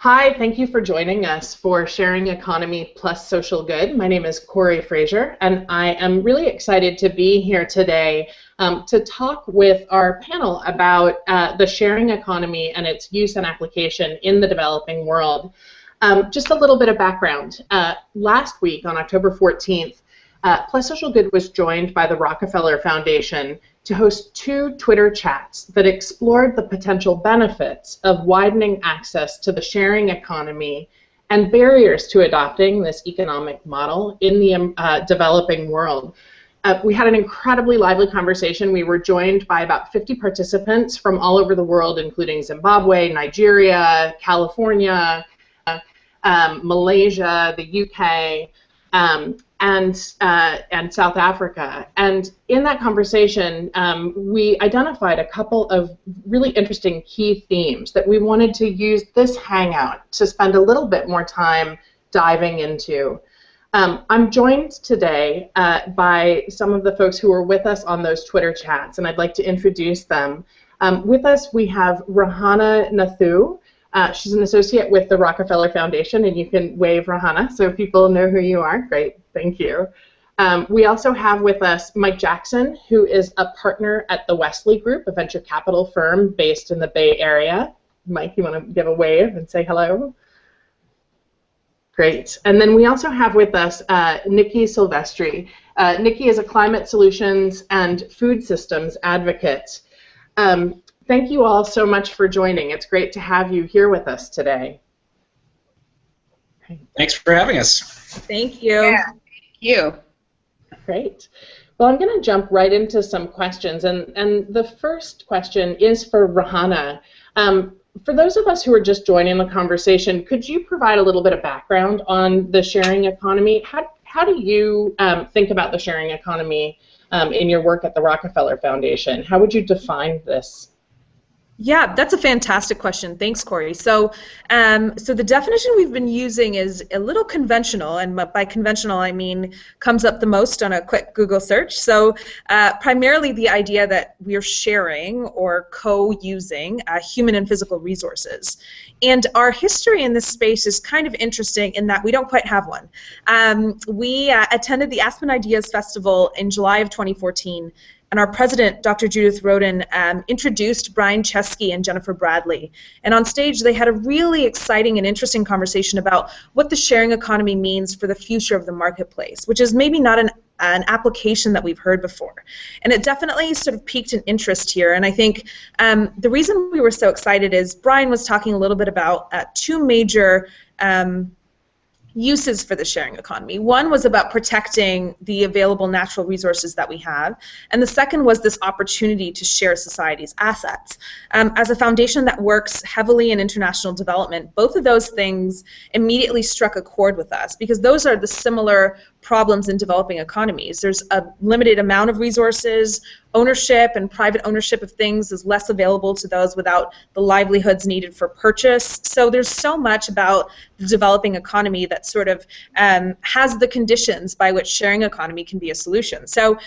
Hi, thank you for joining us for Sharing Economy plus Social Good. My name is Corey Fraser, and I am really excited to be here today to talk with our panel about the sharing economy and its use and application in the developing world. Just a little bit of background. Last week, on October 14th, Plus Social Good was joined by the Rockefeller Foundation to host 2 Twitter chats that explored the potential benefits of widening access to the sharing economy and barriers to adopting this economic model in the developing world. We had an incredibly lively conversation. We were joined by about 50 participants from all over the world, including Zimbabwe, Nigeria, California, Malaysia, the UK, and South Africa. And in that conversation, we identified a couple of really interesting key themes that we wanted to use this hangout to spend a little bit more time diving into. I'm joined today by some of the folks who were with us on those Twitter chats, and I'd like to introduce them. With us, we have Rahana Nathu. She's an associate with the Rockefeller Foundation, and you can wave, Rahana, so people know who you are. Great, thank you. We also have with us Mike Jackson, who is a partner at the Wesley Group, a venture capital firm based in the Bay Area. Mike, you want to give a wave and say hello? Great. And then we also have with us Nikki Silvestri. Nikki is a climate solutions and food systems advocate. Thank you all so much for joining. It's great to have you here with us today. Thanks for having us. Thank you. Yeah, thank you. Great. Well, I'm going to jump right into some questions, and the first question is for Rahana. For those of us who are just joining the conversation, could you provide a little bit of background on the sharing economy? How do you think about the sharing economy in your work at the Rockefeller Foundation? How would you define this? Yeah, that's a fantastic question. Thanks, Corey. So the definition we've been using is a little conventional, and by conventional I mean comes up the most on a quick Google search. So primarily the idea that we're sharing or co-using human and physical resources. And our history in this space is kind of interesting in that we don't quite have one. We attended the Aspen Ideas Festival in July of 2014. And our president, Dr. Judith Rodin, introduced Brian Chesky and Jennifer Bradley. And on stage, they had a really exciting and interesting conversation about what the sharing economy means for the future of the marketplace, which is maybe not an application that we've heard before. And it definitely sort of piqued an interest here. And I think the reason we were so excited is Brian was talking a little bit about 2 major uses for the sharing economy. One was about protecting the available natural resources that we have, and the second was this opportunity to share society's assets. As a foundation that works heavily in international development, both of those things immediately struck a chord with us because those are the similar problems in developing economies. There's a limited amount of resources, ownership and private ownership of things is less available to those without the livelihoods needed for purchase. So there's so much about the developing economy that sort of has the conditions by which sharing economy can be a solution. So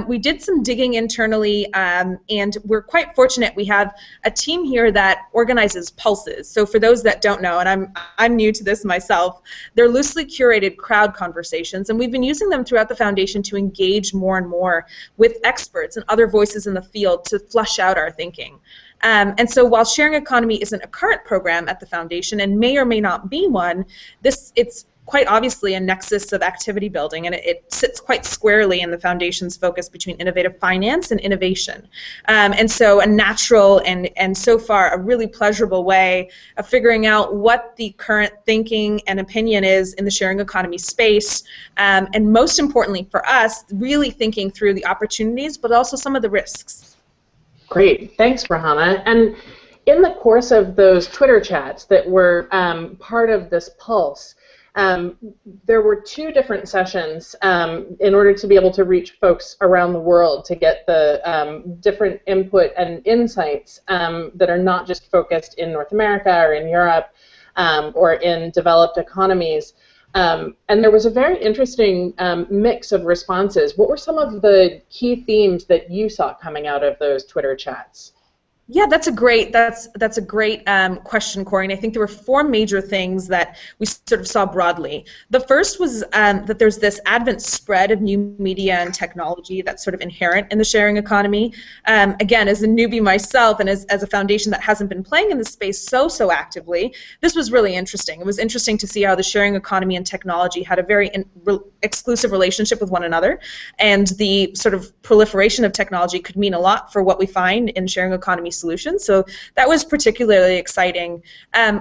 we did some digging internally, and we're quite fortunate. We have a team here that organizes pulses. So for those that don't know, and I'm new to this myself, they're loosely curated crowd conversations, and we've been using them throughout the foundation to engage more and more with experts and other voices in the field to flush out our thinking. And so while sharing economy isn't a current program at the foundation and may or may not be one, it's quite obviously a nexus of activity building, and it sits quite squarely in the foundation's focus between innovative finance and innovation. And so a natural and so far a really pleasurable way of figuring out what the current thinking and opinion is in the sharing economy space, and most importantly for us, really thinking through the opportunities but also some of the risks. Great, thanks, Rahana. And in the course of those Twitter chats that were part of this pulse, there were 2 different sessions in order to be able to reach folks around the world to get the different input and insights that are not just focused in North America or in Europe or in developed economies. And there was a very interesting mix of responses. What were some of the key themes that you saw coming out of those Twitter chats? Yeah, that's a great question, Corey. And I think there were four major things that we sort of saw broadly. The first was that there's this advent spread of new media and technology that's sort of inherent in the sharing economy. Again, as a newbie myself and as a foundation that hasn't been playing in this space so actively, this was really interesting. It was interesting to see how the sharing economy and technology had a very exclusive relationship with one another, and the sort of proliferation of technology could mean a lot for what we find in sharing economy solutions. So that was particularly exciting.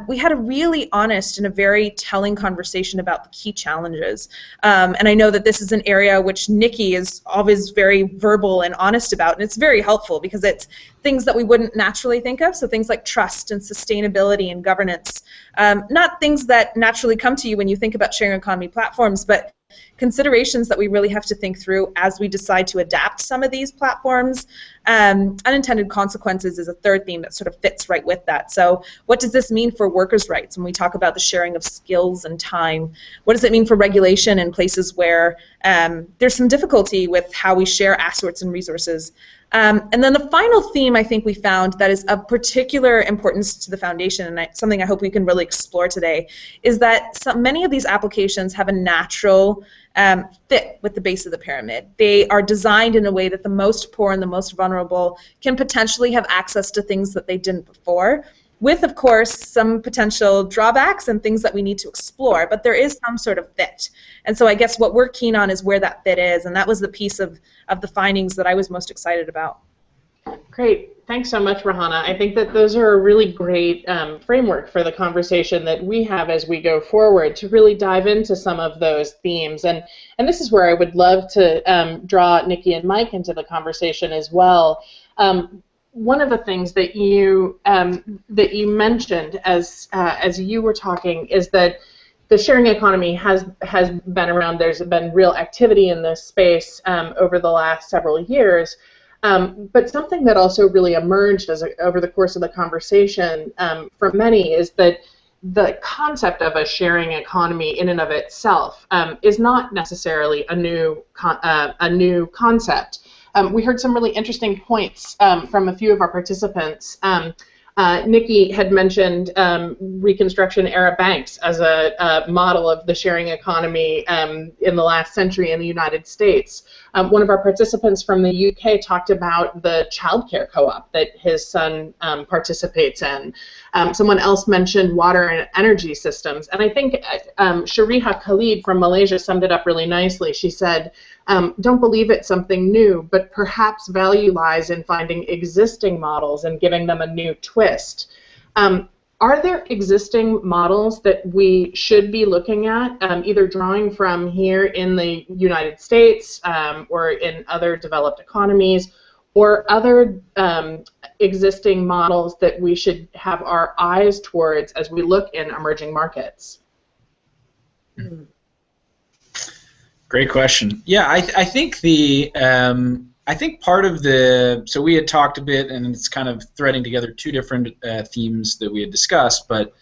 We had a really honest and a very telling conversation about the key challenges. And I know that this is an area which Nikki is always very verbal and honest about, and it's very helpful because it's things that we wouldn't naturally think of, so things like trust and sustainability and governance. Not things that naturally come to you when you think about sharing economy platforms, but considerations that we really have to think through as we decide to adapt some of these platforms. Unintended consequences is a third theme that sort of fits right with that. So what does this mean for workers' rights when we talk about the sharing of skills and time? What does it mean for regulation in places where there's some difficulty with how we share assets and resources? And then the final theme I think we found that is of particular importance to the foundation, and something I hope we can really explore today, is that many of these applications have a natural fit with the base of the pyramid. They are designed in a way that the most poor and the most vulnerable can potentially have access to things that they didn't before, with, of course, some potential drawbacks and things that we need to explore, but there is some sort of fit. And so I guess what we're keen on is where that fit is, and that was the piece of the findings that I was most excited about. Great. Thanks so much, Rahana. I think that those are a really great framework for the conversation that we have as we go forward to really dive into some of those themes. And this is where I would love to draw Nikki and Mike into the conversation as well. One of the things that you mentioned as you were talking is that the sharing economy has been around. There's been real activity in this space over the last several years. But something that also really emerged over the course of the conversation from many is that the concept of a sharing economy in and of itself is not necessarily a new concept. We heard some really interesting points from a few of our participants. Nikki had mentioned Reconstruction-era banks as a model of the sharing economy in the last century in the United States. One of our participants from the UK talked about the childcare co-op that his son participates in. Someone else mentioned water and energy systems. And I think Shariha Khalid from Malaysia summed it up really nicely. She said, don't believe it's something new, but perhaps value lies in finding existing models and giving them a new twist. Are there existing models that we should be looking at, either drawing from here in the United States or in other developed economies, or other existing models that we should have our eyes towards as we look in emerging markets? Great question. Yeah, I think I think part of so we had talked a bit, and it's kind of threading together two different themes that we had discussed, but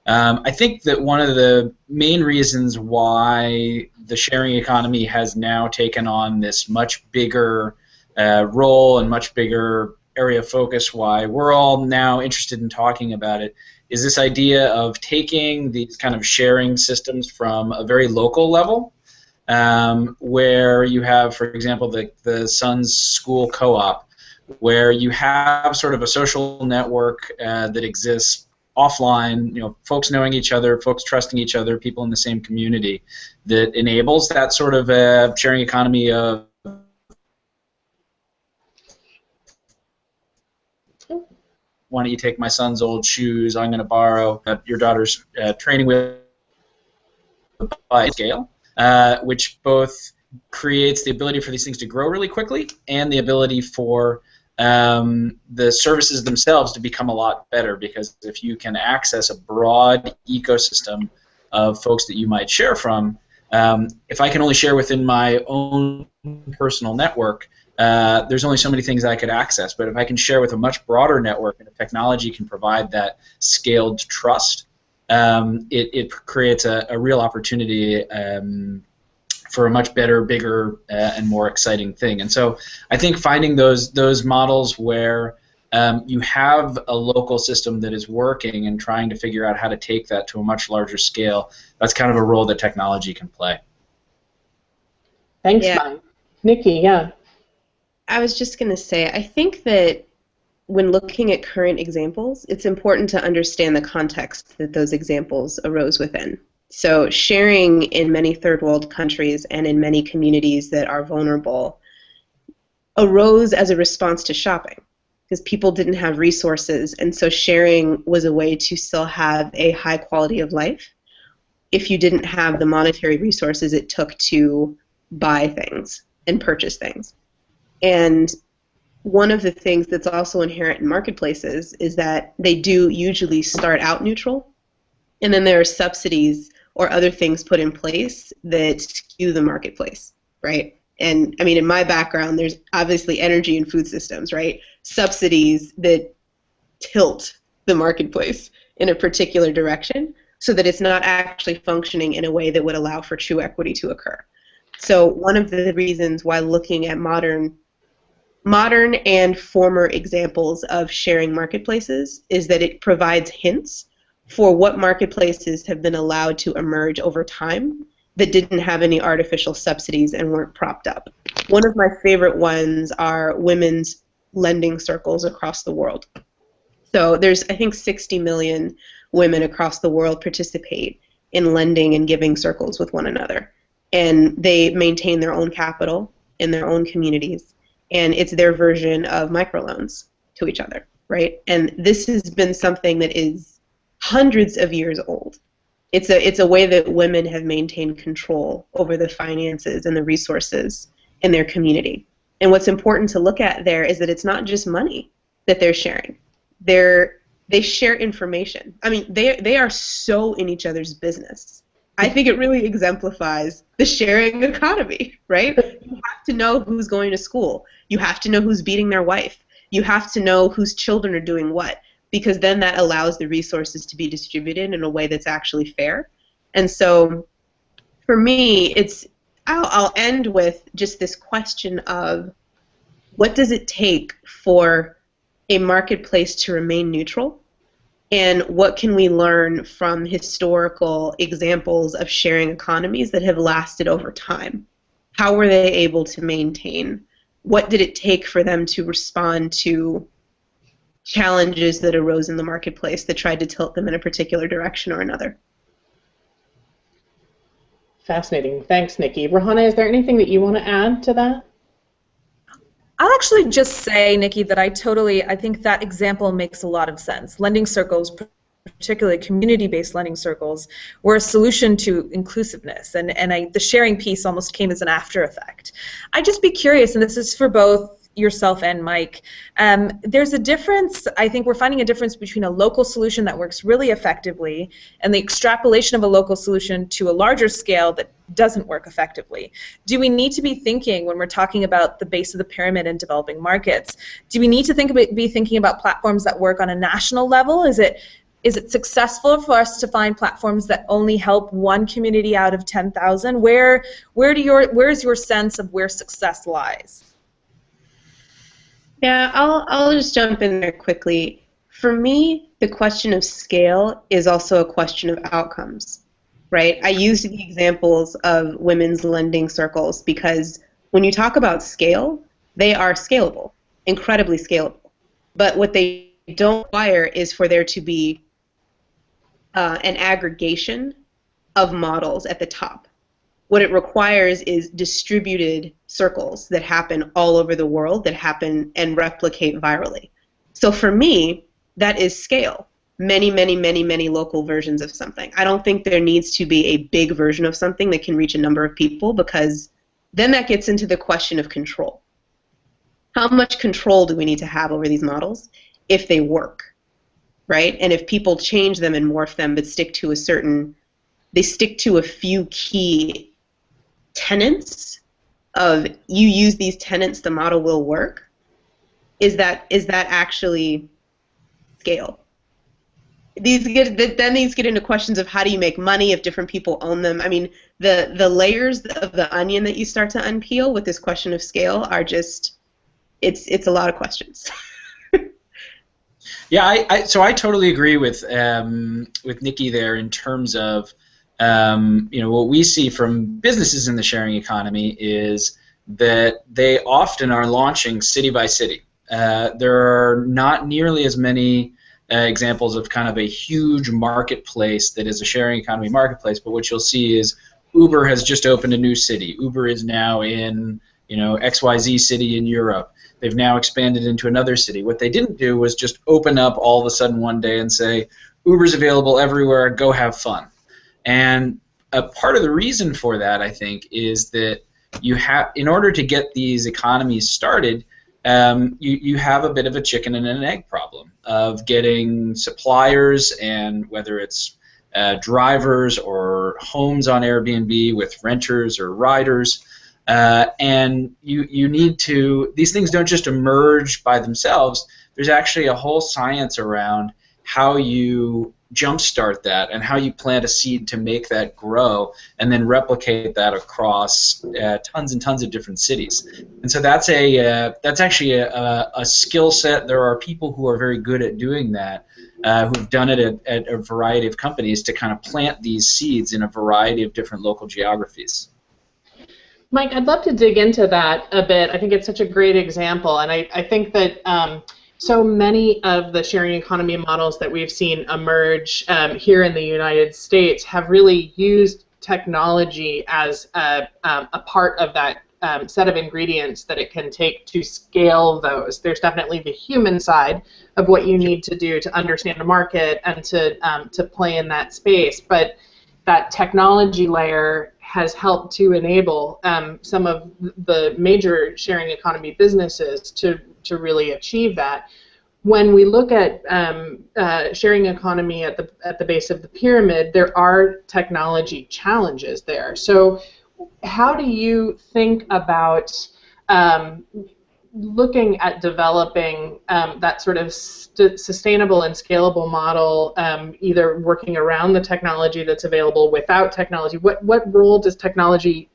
I think that one of the main reasons why the sharing economy has now taken on this much bigger role and much bigger area of focus, why we're all now interested in talking about it, is this idea of taking these kind of sharing systems from a very local level, where you have, for example, the Sun's School Co-op, where you have sort of a social network that exists offline, folks knowing each other, folks trusting each other, people in the same community, that enables that sort of sharing economy of why don't you take my son's old shoes, I'm going to borrow your daughter's training wheel by scale. Which both creates the ability for these things to grow really quickly and the ability for the services themselves to become a lot better, because if you can access a broad ecosystem of folks that you might share from, if I can only share within my own personal network, there's only so many things I could access, but if I can share with a much broader network and if technology can provide that scaled trust, it creates a real opportunity for a much better, bigger, and more exciting thing. And so I think finding those models where you have a local system that is working and trying to figure out how to take that to a much larger scale. That's kind of a role that technology can play. Thanks, Yeah. Mike. Nikki, yeah. I was just going to say, I think that when looking at current examples, it's important to understand the context that those examples arose within. So sharing in many third world countries and in many communities that are vulnerable arose as a response to shopping, because people didn't have resources, and so sharing was a way to still have a high quality of life if you didn't have the monetary resources it took to buy things and purchase things. And one of the things that's also inherent in marketplaces is that they do usually start out neutral, and then there are subsidies or other things put in place that skew the marketplace, right? And I mean, in my background, there's obviously energy and food systems, right? Subsidies that tilt the marketplace in a particular direction so that it's not actually functioning in a way that would allow for true equity to occur. So one of the reasons why looking at modern and former examples of sharing marketplaces is that it provides hints for what marketplaces have been allowed to emerge over time that didn't have any artificial subsidies and weren't propped up. One of my favorite ones are women's lending circles across the world. So there's, I think, 60 million women across the world participate in lending and giving circles with one another. And they maintain their own capital in their own communities. And it's their version of microloans to each other, right? And this has been something that is hundreds of years old. It's a way that women have maintained control over the finances and the resources in their community. And what's important to look at there is that it's not just money that they're sharing. They share information. I mean, they are so in each other's business. I think it really exemplifies the sharing economy, right? You have to know who's going to school. You have to know who's beating their wife. You have to know whose children are doing what, because then that allows the resources to be distributed in a way that's actually fair. And so for me, I'll end with just this question of what does it take for a marketplace to remain neutral? And what can we learn from historical examples of sharing economies that have lasted over time? How were they able to maintain? What did it take for them to respond to challenges that arose in the marketplace that tried to tilt them in a particular direction or another? Fascinating. Thanks, Nikki. Rahana, is there anything that you want to add to that? I'll actually just say, Nikki, that I think that example makes a lot of sense. Lending circles, particularly community-based lending circles, were a solution to inclusiveness, and the sharing piece almost came as an after effect. I'd just be curious, and this is for both yourself and Mike, there's a difference, I think we're finding a difference between a local solution that works really effectively and the extrapolation of a local solution to a larger scale that doesn't work effectively. Do we need to be thinking, when we're talking about the base of the pyramid in developing markets, do we need to be thinking about platforms that work on a national level? Is it successful for us to find platforms that only help one community out of 10,000? Where's your sense of where success lies? Yeah, I'll just jump in there quickly. For me, the question of scale is also a question of outcomes, right? I used the examples of women's lending circles because when you talk about scale, they are scalable, incredibly scalable. But what they don't require is for there to be an aggregation of models at the top. What it requires is distributed circles that happen all over the world, that happen and replicate virally. So for me, that is scale. Many, many, many, many local versions of something. I don't think there needs to be a big version of something that can reach a number of people, because then that gets into the question of control. How much control do we need to have over these models if they work, right? And if people change them and morph them but stick to a few key tenets of, you use these tenets, the model will work, is that actually scale? These get into questions of how do you make money if different people own them. I mean, the layers of the onion that you start to unpeel with this question of scale are just, it's a lot of questions. Yeah, so I totally agree with Nikki there in terms of what we see from businesses in the sharing economy is that they often are launching city by city. There are not nearly as many examples of kind of a huge marketplace that is a sharing economy marketplace, but what you'll see is Uber has just opened a new city. Uber is now in XYZ city in Europe. They've now expanded into another city. What they didn't do was just open up all of a sudden one day and say, Uber's available everywhere, go have fun. And a part of the reason for that, I think, is that in order to get these economies started, you have a bit of a chicken and an egg problem of getting suppliers, and whether it's drivers or homes on Airbnb with renters or riders, and you need to, these things don't just emerge by themselves. There's actually a whole science around how you jumpstart that and how you plant a seed to make that grow and then replicate that across tons and tons of different cities. And so that's actually a skill set. There are people who are very good at doing that, who've done it at a variety of companies to kind of plant these seeds in a variety of different local geographies. Mike, I'd love to dig into that a bit. I think it's such a great example, and I think that so many of the sharing economy models that we've seen emerge here in the United States have really used technology as a part of that set of ingredients that it can take to scale those. There's definitely the human side of what you need to do to understand a market and to play in that space, but that technology layer has helped to enable some of the major sharing economy businesses to really achieve that. When we look at sharing economy at the base of the pyramid, there are technology challenges there. So how do you think about looking at developing that sort of sustainable and scalable model, either working around the technology that's available, without technology? What role does technology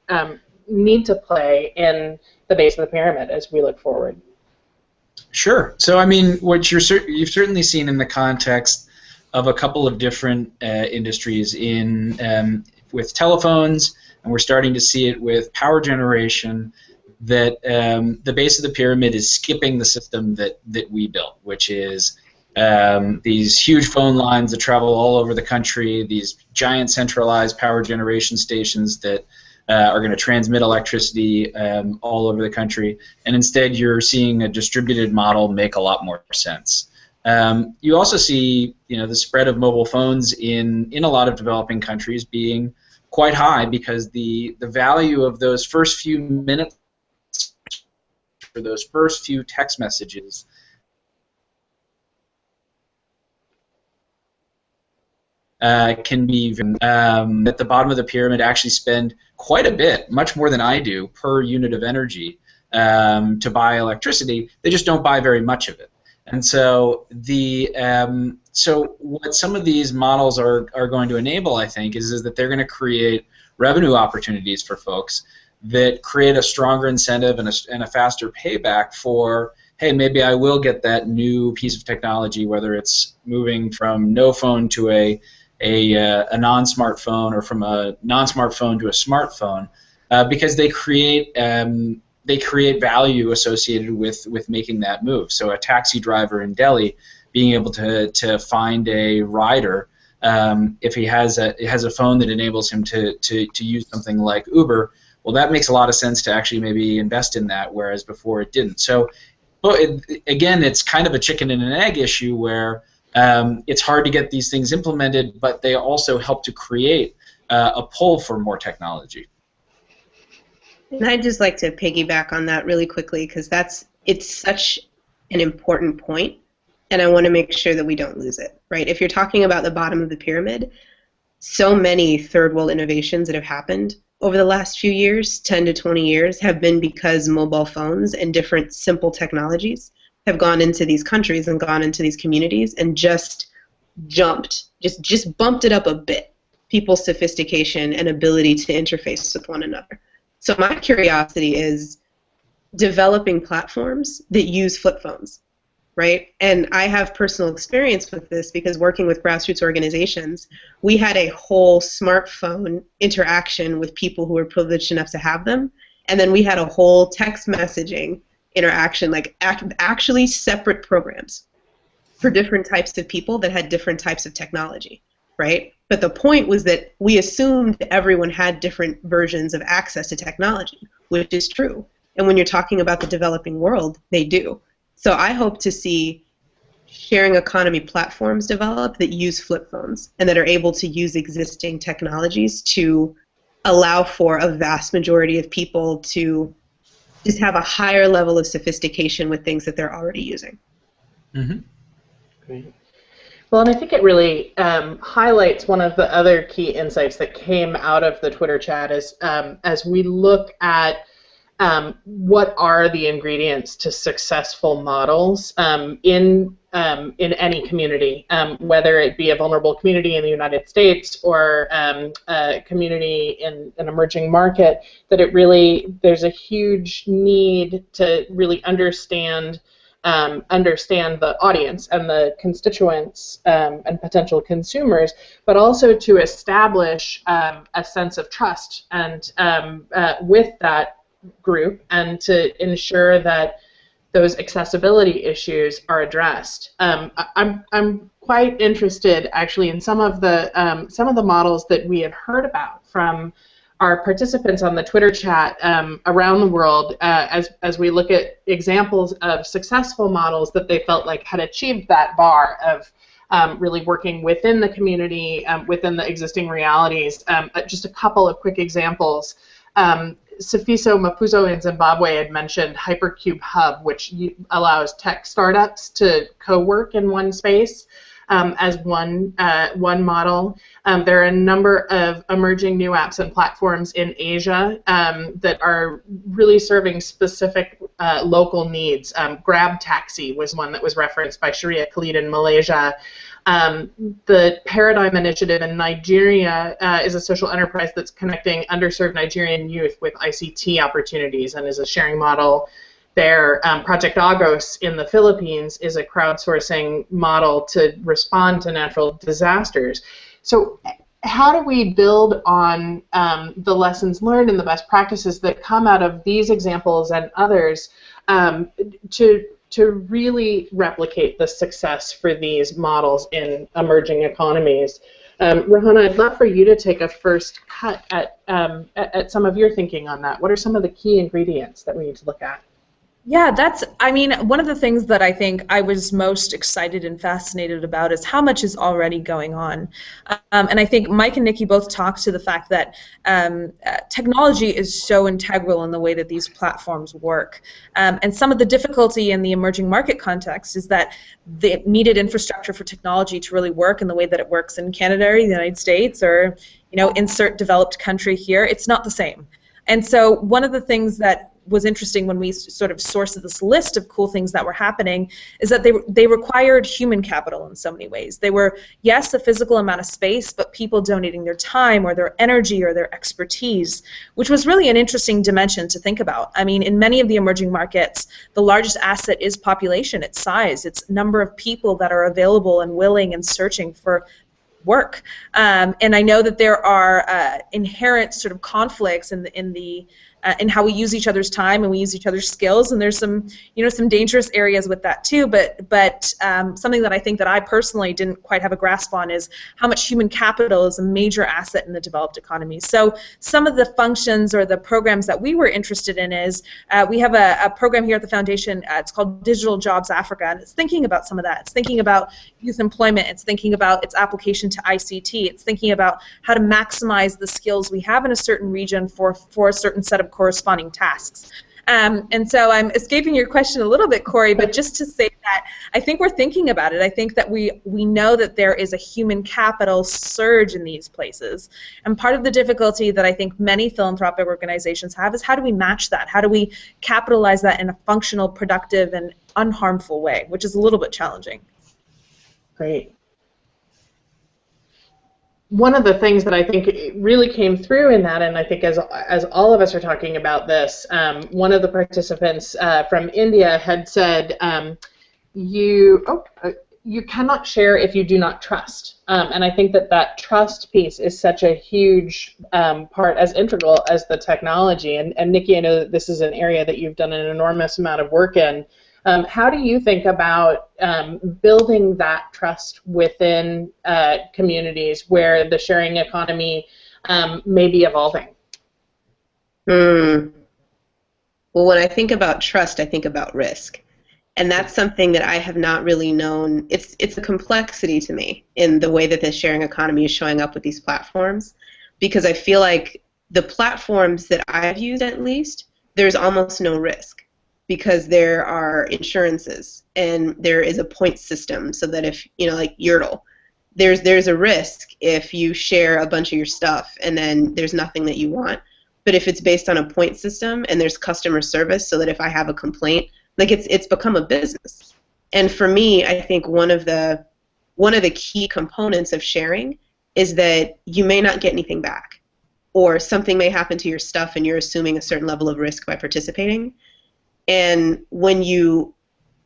need to play in the base of the pyramid as we look forward? Sure. So I mean, what you've certainly seen in the context of a couple of different industries with telephones, and we're starting to see it with power generation, that the base of the pyramid is skipping the system that we built, which is these huge phone lines that travel all over the country, these giant centralized power generation stations that are going to transmit electricity all over the country, and instead you're seeing a distributed model make a lot more sense. You also see the spread of mobile phones in a lot of developing countries being quite high, because the value of those first few minutes or those first few text messages can be at the bottom of the pyramid actually spend quite a bit, much more than I do, per unit of energy to buy electricity. They just don't buy very much of it. And so so what some of these models are going to enable, I think, is that they're going to create revenue opportunities for folks that create a stronger incentive and a faster payback for, hey, maybe I will get that new piece of technology, whether it's moving from no phone to a non-smartphone, or from a non-smartphone to a smartphone, because they create value associated with making that move. So a taxi driver in Delhi being able to find a rider, if he has a phone that enables him to use something like Uber, well, that makes a lot of sense to actually maybe invest in that, whereas before it didn't. So, but again, it's kind of a chicken and an egg issue where it's hard to get these things implemented, but they also help to create a pull for more technology. And I'd just like to piggyback on that really quickly, because it's such an important point, and I want to make sure that we don't lose it, right? If you're talking about the bottom of the pyramid, so many third world innovations that have happened over the last few years, 10 to 20 years, have been because mobile phones and different simple technologies have gone into these countries and gone into these communities and just bumped it up a bit, people's sophistication and ability to interface with one another. So my curiosity is developing platforms that use flip phones, right? And I have personal experience with this because working with grassroots organizations, we had a whole smartphone interaction with people who were privileged enough to have them, and then we had a whole text messaging interaction, like actually separate programs for different types of people that had different types of technology, right? But the point was that we assumed everyone had different versions of access to technology, which is true. And when you're talking about the developing world, they do. So I hope to see sharing economy platforms develop that use flip phones and that are able to use existing technologies to allow for a vast majority of people to just have a higher level of sophistication with things that they're already using. Mm-hmm. Great. Well, and I think it really highlights one of the other key insights that came out of the Twitter chat is as we look at what are the ingredients to successful models in any community, whether it be a vulnerable community in the United States or a community in an emerging market, that there's a huge need to really understand the audience and the constituents and potential consumers, but also to establish a sense of trust and with that group, and to ensure that those accessibility issues are addressed. I'm quite interested, actually, in some of the models that we had heard about from our participants on the Twitter chat around the world, as we look at examples of successful models that they felt like had achieved that bar of really working within the community, within the existing realities. Just a couple of quick examples. Sifiso Mapuzo in Zimbabwe had mentioned Hypercube Hub, which allows tech startups to co-work in one space as one model. There are a number of emerging new apps and platforms in Asia that are really serving specific local needs. Grab Taxi was one that was referenced by Sharia Khalid in Malaysia. The Paradigm Initiative in Nigeria is a social enterprise that's connecting underserved Nigerian youth with ICT opportunities and is a sharing model there. Project Agos in the Philippines is a crowdsourcing model to respond to natural disasters. So how do we build on the lessons learned and the best practices that come out of these examples and others to really replicate the success for these models in emerging economies? Rahana, I'd love for you to take a first cut at some of your thinking on that. What are some of the key ingredients that we need to look at? Yeah, one of the things that I think I was most excited and fascinated about is how much is already going on. And I think Mike and Nikki both talked to the fact that technology is so integral in the way that these platforms work. And some of the difficulty in the emerging market context is that the needed infrastructure for technology to really work in the way that it works in Canada or the United States, or insert developed country here, it's not the same. And so one of the things that was interesting when we sort of sourced this list of cool things that were happening is that they required human capital in so many ways. They were, yes, a physical amount of space, but people donating their time or their energy or their expertise, which was really an interesting dimension to think about. I mean, in many of the emerging markets, the largest asset is population, its size, its number of people that are available and willing and searching for work. And I know that there are inherent sort of conflicts in how we use each other's time and we use each other's skills, and there's some dangerous areas with that too. But something that I think that I personally didn't quite have a grasp on is how much human capital is a major asset in the developed economies. So some of the functions or the programs that we were interested in is we have a program here at the foundation. It's called Digital Jobs Africa, and it's thinking about some of that. It's thinking about youth employment. It's thinking about its application to ICT. It's thinking about how to maximize the skills we have in a certain region for a certain set of corresponding tasks. And so I'm escaping your question a little bit, Corey, but just to say that I think we're thinking about it. I think that we know that there is a human capital surge in these places. And part of the difficulty that I think many philanthropic organizations have is how do we match that? How do we capitalize that in a functional, productive, and unharmful way, which is a little bit challenging. Great. One of the things that I think really came through in that, and I think as all of us are talking about this, one of the participants from India had said, you cannot share if you do not trust. And I think that trust piece is such a huge part, as integral as the technology. And Nikki, I know that this is an area that you've done an enormous amount of work in. How do you think about building that trust within communities where the sharing economy may be evolving? Well, when I think about trust, I think about risk. And that's something that I have not really known. It's a complexity to me in the way that the sharing economy is showing up with these platforms, because I feel like the platforms that I've used, at least, there's almost no risk, because there are insurances and there is a point system, so that if, like Yurtle, there's a risk if you share a bunch of your stuff and then there's nothing that you want. But if it's based on a point system and there's customer service, so that if I have a complaint, like it's become a business. And for me, I think one of the key components of sharing is that you may not get anything back, or something may happen to your stuff and you're assuming a certain level of risk by participating. And when you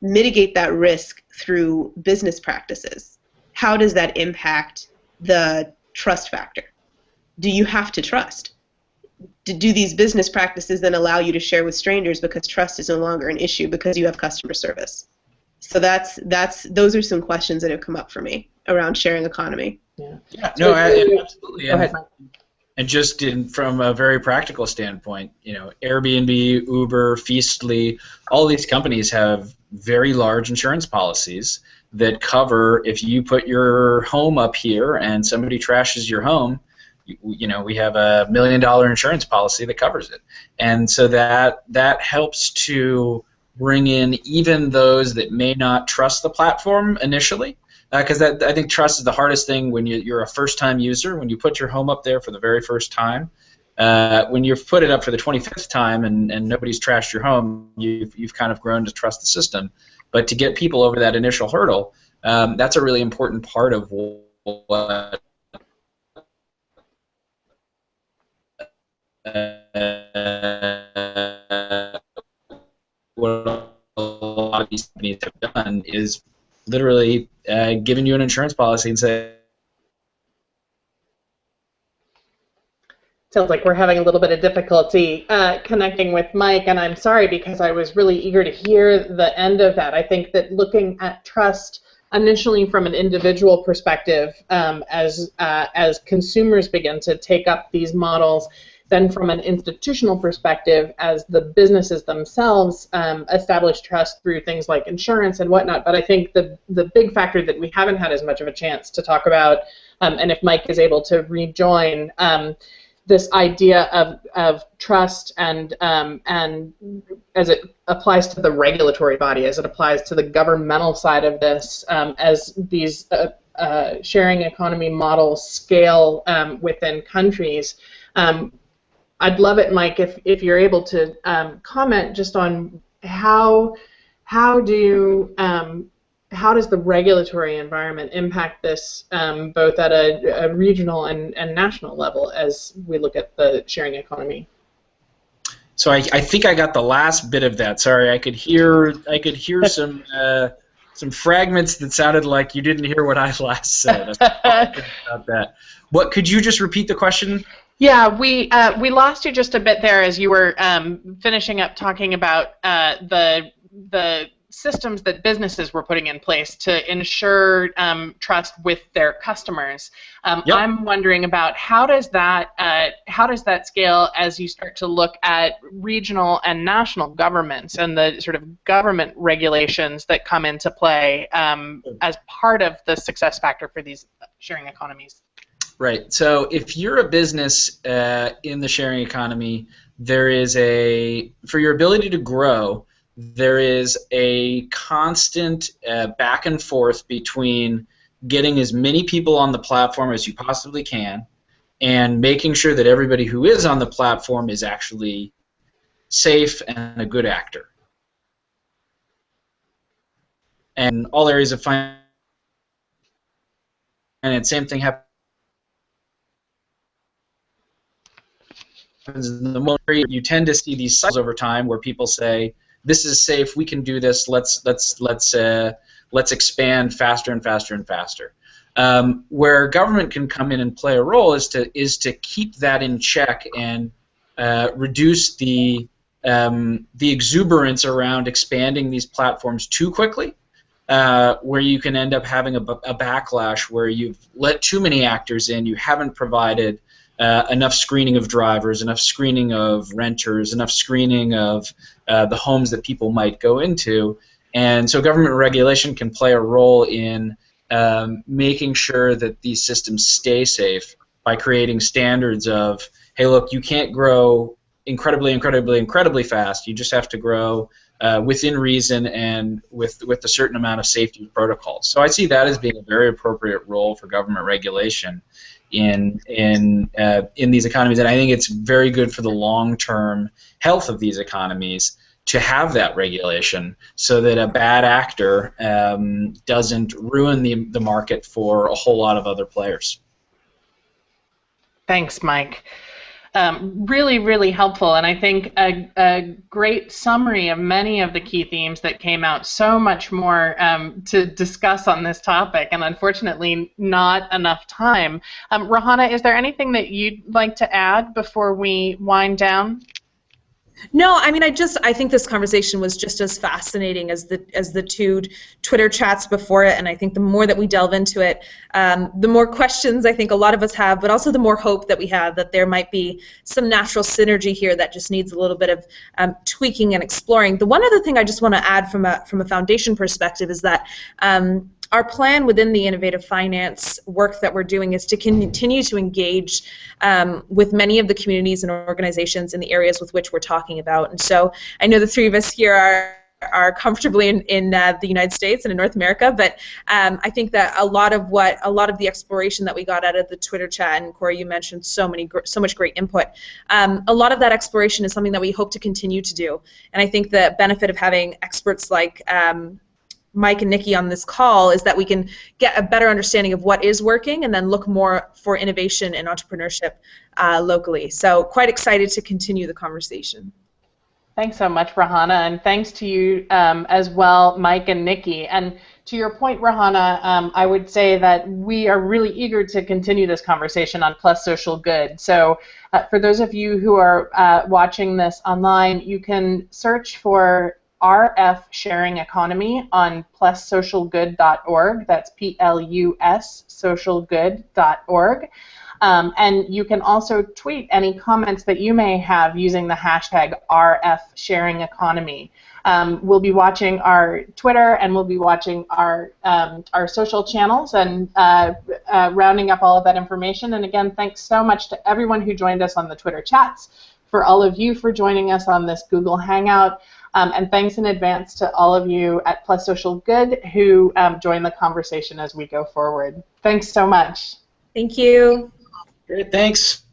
mitigate that risk through business practices, how does that impact the trust factor? Do you have to trust? Do these business practices then allow you to share with strangers because trust is no longer an issue because you have customer service? So those are some questions that have come up for me around sharing economy. Yeah. No, absolutely. Go ahead, Mike. And just from a very practical standpoint, Airbnb, Uber, Feastly, all these companies have very large insurance policies that cover if you put your home up here and somebody trashes your home. We have a $1 million insurance policy that covers it, and so that helps to bring in even those that may not trust the platform initially, because I think trust is the hardest thing when you're a first-time user. When you put your home up there for the very first time, when you've put it up for the 25th time and nobody's trashed your home, you've kind of grown to trust the system. But to get people over that initial hurdle, that's a really important part of what what a lot of these companies have done is literally giving you an insurance policy and say, Sounds like we're having a little bit of difficulty connecting with Mike, and I'm sorry, because I was really eager to hear the end of that. I think that looking at trust initially from an individual perspective, as consumers begin to take up these models, then from an institutional perspective, as the businesses themselves establish trust through things like insurance and whatnot. But I think the big factor that we haven't had as much of a chance to talk about, and if Mike is able to rejoin, this idea of trust and as it applies to the regulatory body, as it applies to the governmental side of this, as these sharing economy models scale within countries. I'd love it, Mike, if you're able to comment just on how does the regulatory environment impact this both at a regional and national level as we look at the sharing economy? So I think I got the last bit of that. Sorry, I could hear some fragments that sounded like you didn't hear what I last said. About that. What, could you just repeat the question? Yeah, we lost you just a bit there as you were finishing up talking about the systems that businesses were putting in place to ensure trust with their customers. Yep. I'm wondering about how does that scale as you start to look at regional and national governments and the sort of government regulations that come into play as part of the success factor for these sharing economies? Right. So if you're a business in the sharing economy, there is for your ability to grow, there is a constant back and forth between getting as many people on the platform as you possibly can and making sure that everybody who is on the platform is actually safe and a good actor. And all areas of finance, same thing happens in the military. You tend to see these cycles over time where people say, this is safe, we can do this, let's expand faster and faster and faster. Where government can come in and play a role is to keep that in check and reduce the exuberance around expanding these platforms too quickly, where you can end up having a backlash where you've let too many actors in, you haven't provided enough screening of drivers, enough screening of renters, enough screening of the homes that people might go into. And so government regulation can play a role in making sure that these systems stay safe by creating standards of, hey, look, you can't grow incredibly fast. You just have to grow within reason and with a certain amount of safety protocols. So I see that as being a very appropriate role for government regulation in these economies, and I think it's very good for the long-term health of these economies to have that regulation so that a bad actor doesn't ruin the market for a whole lot of other players. Thanks, Mike. Really, really helpful, and I think a great summary of many of the key themes that came out. So much more to discuss on this topic, and unfortunately not enough time. Rahana, is there anything that you'd like to add before we wind down? No, I mean, I think this conversation was just as fascinating as the two Twitter chats before it, and I think the more that we delve into it, the more questions I think a lot of us have, but also the more hope that we have that there might be some natural synergy here that just needs a little bit of tweaking and exploring. The one other thing I just want to add from a foundation perspective is that our plan within the innovative finance work that we're doing is to continue to engage with many of the communities and organizations in the areas with which we're talking about. And so I know the three of us here are comfortably in the United States and in North America, but I think that a lot of the exploration that we got out of the Twitter chat, and Corey, you mentioned so much great input, a lot of that exploration is something that we hope to continue to do. And I think the benefit of having experts like Mike and Nikki on this call is that we can get a better understanding of what is working and then look more for innovation and entrepreneurship locally. So quite excited to continue the conversation. Thanks so much, Rahana, and thanks to you as well, Mike and Nikki. And to your point, Rahana, I would say that we are really eager to continue this conversation on Plus Social Good. So for those of you who are watching this online, you can search for RF Sharing Economy on plussocialgood.org. That's Plus socialgood.org. And you can also tweet any comments that you may have using the hashtag RF Sharing Economy. We'll be watching our Twitter and we'll be watching our social channels and rounding up all of that information. And again, thanks so much to everyone who joined us on the Twitter chats, for all of you for joining us on this Google Hangout. And thanks in advance to all of you at Plus Social Good who join the conversation as we go forward. Thanks so much. Thank you. Great, thanks.